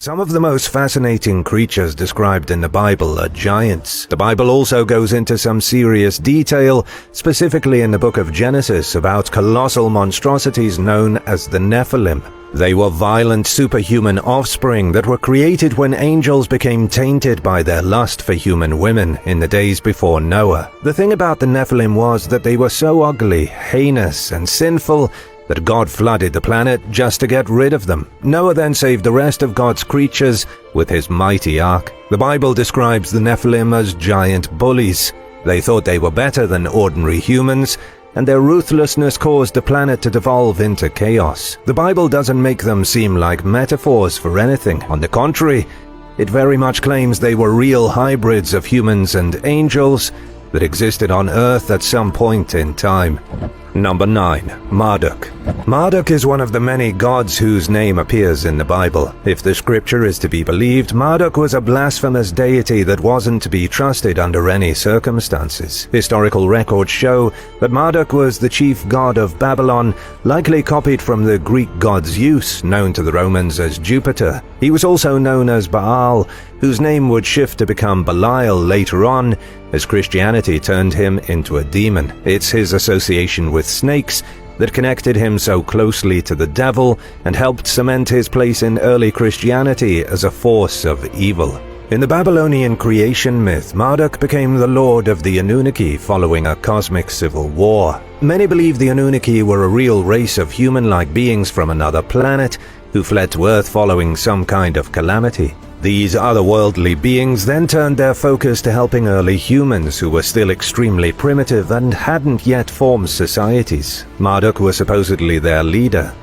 Some of the most fascinating creatures described in the Bible are giants. The Bible also goes into some serious detail, specifically in the book of Genesis, about colossal monstrosities known as the Nephilim. They were violent superhuman offspring that were created when angels became tainted by their lust for human women in the days before Noah. The thing about the Nephilim was that they were so ugly, heinous, and sinful that God flooded the planet just to get rid of them. Noah then saved the rest of God's creatures with his mighty ark. The Bible describes the Nephilim as giant bullies. They thought they were better than ordinary humans, and their ruthlessness caused the planet to devolve into chaos. The Bible doesn't make them seem like metaphors for anything. On the contrary, it very much claims they were real hybrids of humans and angels that existed on Earth at some point in time. Number 9. Marduk. Marduk is one of the many gods whose name appears in the Bible. If the scripture is to be believed, Marduk was a blasphemous deity that wasn't to be trusted under any circumstances. Historical records show that Marduk was the chief god of Babylon, likely copied from the Greek god Zeus, known to the Romans as Jupiter. He was also known as Baal, whose name would shift to become Belial later on, as Christianity turned him into a demon. It's his association with snakes that connected him so closely to the devil and helped cement his place in early Christianity as a force of evil. In the Babylonian creation myth, Marduk became the lord of the Anunnaki following a cosmic civil war. Many believe the Anunnaki were a real race of human-like beings from another planet who fled to Earth following some kind of calamity. These otherworldly beings then turned their focus to helping early humans who were still extremely primitive and hadn't yet formed societies. Marduk was supposedly their leader.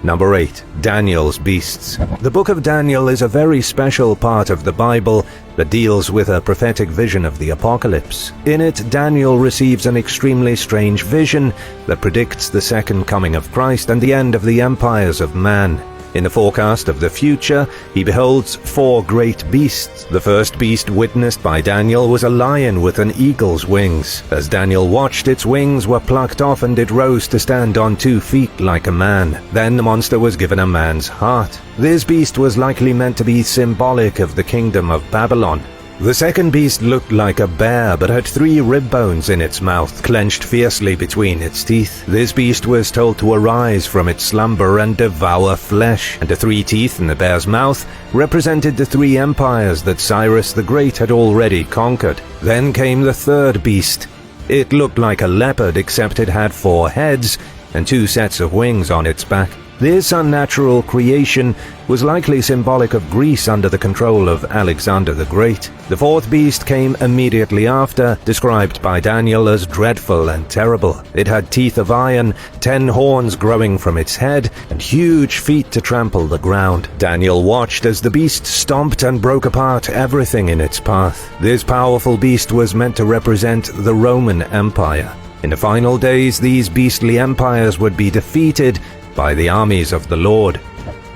Number 8. Daniel's beasts. The book of Daniel is a very special part of the Bible that deals with a prophetic vision of the apocalypse. In it, Daniel receives an extremely strange vision that predicts the second coming of Christ and the end of the empires of man. In the forecast of the future, he beholds 4 great beasts. The first beast witnessed by Daniel was a lion with an eagle's wings. As Daniel watched, its wings were plucked off and it rose to stand on 2 feet like a man. Then the monster was given a man's heart. This beast was likely meant to be symbolic of the kingdom of Babylon. The second beast looked like a bear, but had 3 rib bones in its mouth, clenched fiercely between its teeth. This beast was told to arise from its slumber and devour flesh, and the 3 teeth in the bear's mouth represented the 3 empires that Cyrus the Great had already conquered. Then came the third beast. It looked like a leopard, except it had 4 heads and 2 sets of wings on its back. This unnatural creation was likely symbolic of Greece under the control of Alexander the Great. The fourth beast came immediately after, described by Daniel as dreadful and terrible. It had teeth of iron, 10 horns growing from its head, and huge feet to trample the ground. Daniel watched as the beast stomped and broke apart everything in its path. This powerful beast was meant to represent the Roman Empire. In the final days, these beastly empires would be defeated by the armies of the Lord.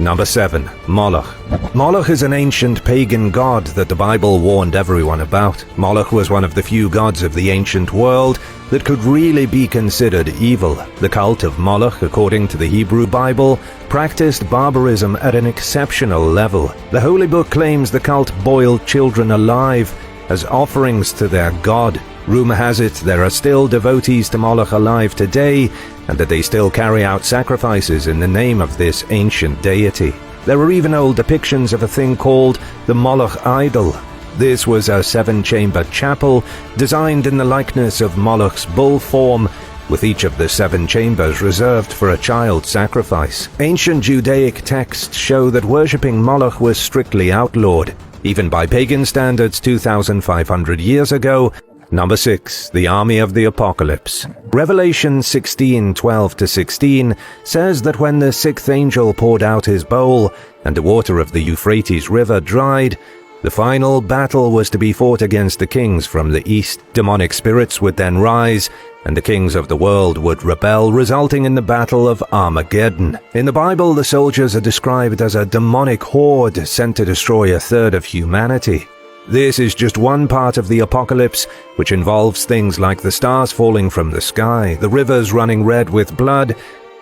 Number 7. Moloch. Moloch is an ancient pagan god that the Bible warned everyone about. Moloch was one of the few gods of the ancient world that could really be considered evil. The cult of Moloch, according to the Hebrew Bible, practiced barbarism at an exceptional level. The Holy Book claims the cult boiled children alive as offerings to their god. Rumor has it there are still devotees to Moloch alive today, and that they still carry out sacrifices in the name of this ancient deity. There are even old depictions of a thing called the Moloch idol. This was a 7-chamber chapel designed in the likeness of Moloch's bull form, with each of the 7 chambers reserved for a child sacrifice. Ancient Judaic texts show that worshipping Moloch was strictly outlawed, even by pagan standards 2,500 years ago. Number 6. The Army of the Apocalypse. Revelation 16:12-16 says that when the 6th angel poured out his bowl and the water of the Euphrates River dried, the final battle was to be fought against the kings from the east. Demonic spirits would then rise, and the kings of the world would rebel, resulting in the Battle of Armageddon. In the Bible, the soldiers are described as a demonic horde sent to destroy a third of humanity. This is just one part of the apocalypse, which involves things like the stars falling from the sky, the rivers running red with blood,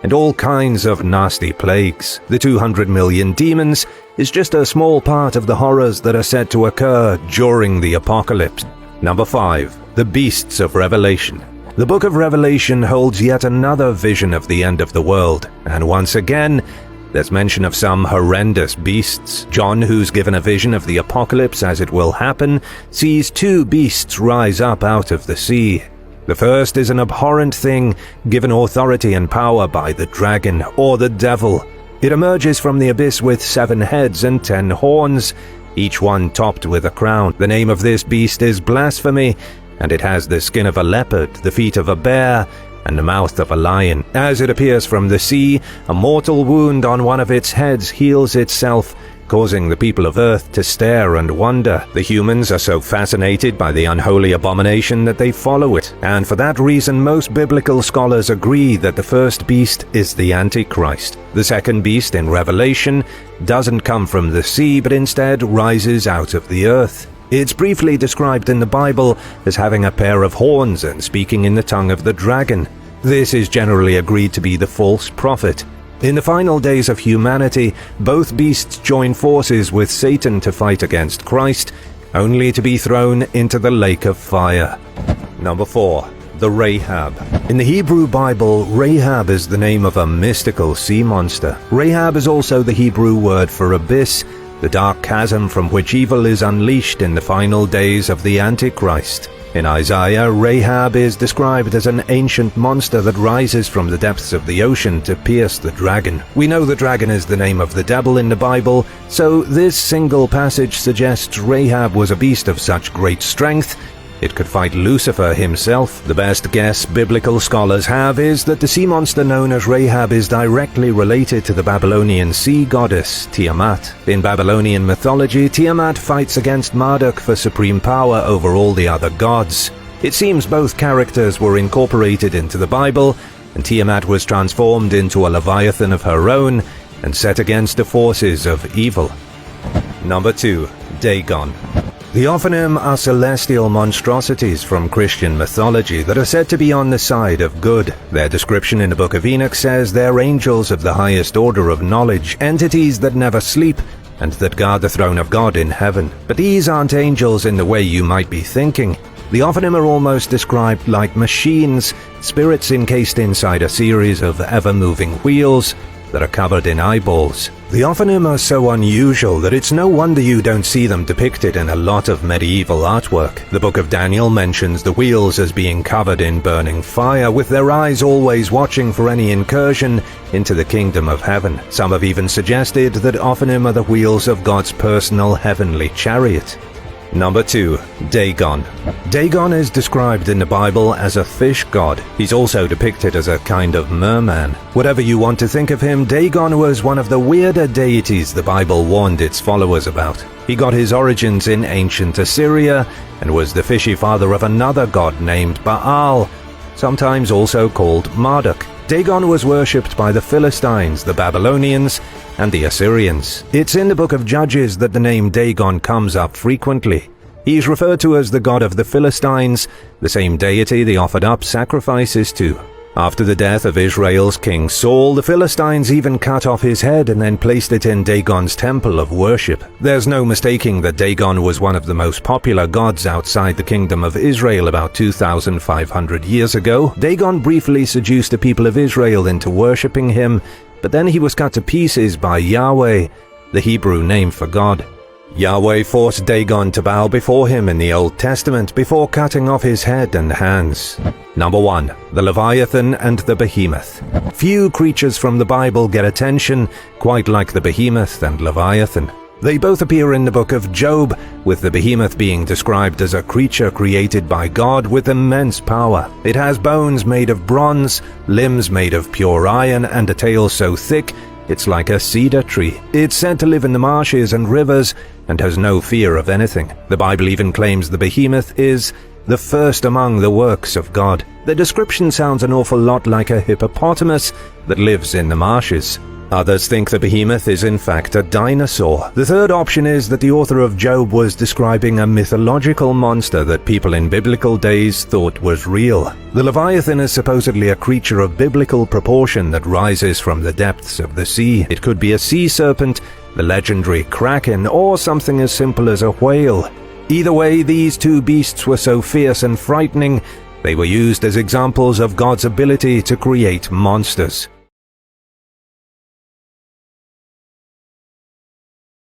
and all kinds of nasty plagues. The 200 million demons is just a small part of the horrors that are said to occur during the apocalypse. Number 5. The Beasts of Revelation. The book of Revelation holds yet another vision of the end of the world, and once again, there's mention of some horrendous beasts. John, who's given a vision of the apocalypse as it will happen, sees 2 beasts rise up out of the sea. The first is an abhorrent thing given authority and power by the dragon, or the devil. It emerges from the abyss with 7 heads and 10 horns, each one topped with a crown. The name of this beast is blasphemy, and it has the skin of a leopard, the feet of a bear, and the mouth of a lion. As it appears from the sea, a mortal wound on one of its heads heals itself, causing the people of Earth to stare and wonder. The humans are so fascinated by the unholy abomination that they follow it, and for that reason most biblical scholars agree that the first beast is the Antichrist. The second beast in Revelation doesn't come from the sea, but instead rises out of the earth. It's briefly described in the Bible as having a pair of horns and speaking in the tongue of the dragon. This is generally agreed to be the false prophet. In the final days of humanity, both beasts join forces with Satan to fight against Christ, only to be thrown into the lake of fire. Number 4. The Rahab. In the Hebrew Bible, Rahab is the name of a mystical sea monster. Rahab is also the Hebrew word for abyss, the dark chasm from which evil is unleashed in the final days of the Antichrist. In Isaiah, Rahab is described as an ancient monster that rises from the depths of the ocean to pierce the dragon. We know the dragon is the name of the devil in the Bible, so this single passage suggests Rahab was a beast of such great strength it could fight Lucifer himself. The best guess biblical scholars have is that the sea monster known as Rahab is directly related to the Babylonian sea goddess Tiamat. In Babylonian mythology, Tiamat fights against Marduk for supreme power over all the other gods. It seems both characters were incorporated into the Bible, and Tiamat was transformed into a Leviathan of her own and set against the forces of evil. Number 2. Dagon. The Ophanim are celestial monstrosities from Christian mythology that are said to be on the side of good. Their description in the Book of Enoch says they're angels of the highest order of knowledge, entities that never sleep, and that guard the throne of God in heaven. But these aren't angels in the way you might be thinking. The Ophanim are almost described like machines, spirits encased inside a series of ever-moving wheels that are covered in eyeballs. The Ophanim are so unusual that it's no wonder you don't see them depicted in a lot of medieval artwork. The Book of Daniel mentions the wheels as being covered in burning fire, with their eyes always watching for any incursion into the kingdom of heaven. Some have even suggested that Ophanim are the wheels of God's personal heavenly chariot. Number 2. Dagon. Dagon is described in the Bible as a fish god. He's also depicted as a kind of merman. Whatever you want to think of him, Dagon was one of the weirder deities the Bible warned its followers about. He got his origins in ancient Assyria and was the fishy father of another god named Baal, sometimes also called Marduk. Dagon was worshipped by the Philistines, the Babylonians, and the Assyrians. It's in the book of Judges that the name Dagon comes up frequently. He's referred to as the god of the Philistines, the same deity they offered up sacrifices to. After the death of Israel's king Saul, the Philistines even cut off his head and then placed it in Dagon's temple of worship. There's no mistaking that Dagon was one of the most popular gods outside the kingdom of Israel about 2,500 years ago. Dagon briefly seduced the people of Israel into worshipping him, but then he was cut to pieces by Yahweh, the Hebrew name for God. Yahweh forced Dagon to bow before him in the Old Testament before cutting off his head and hands. Number 1. The Leviathan and the Behemoth. Few creatures from the Bible get attention quite like the Behemoth and Leviathan. They both appear in the book of Job, with the Behemoth being described as a creature created by God with immense power. It has bones made of bronze, limbs made of pure iron, and a tail so thick it's like a cedar tree. It's said to live in the marshes and rivers and has no fear of anything. The Bible even claims the Behemoth is the first among the works of God. The description sounds an awful lot like a hippopotamus that lives in the marshes. Others think the Behemoth is in fact a dinosaur. The third option is that the author of Job was describing a mythological monster that people in biblical days thought was real. The Leviathan is supposedly a creature of biblical proportion that rises from the depths of the sea. It could be a sea serpent, the legendary kraken, or something as simple as a whale. Either way, these two beasts were so fierce and frightening, they were used as examples of God's ability to create monsters.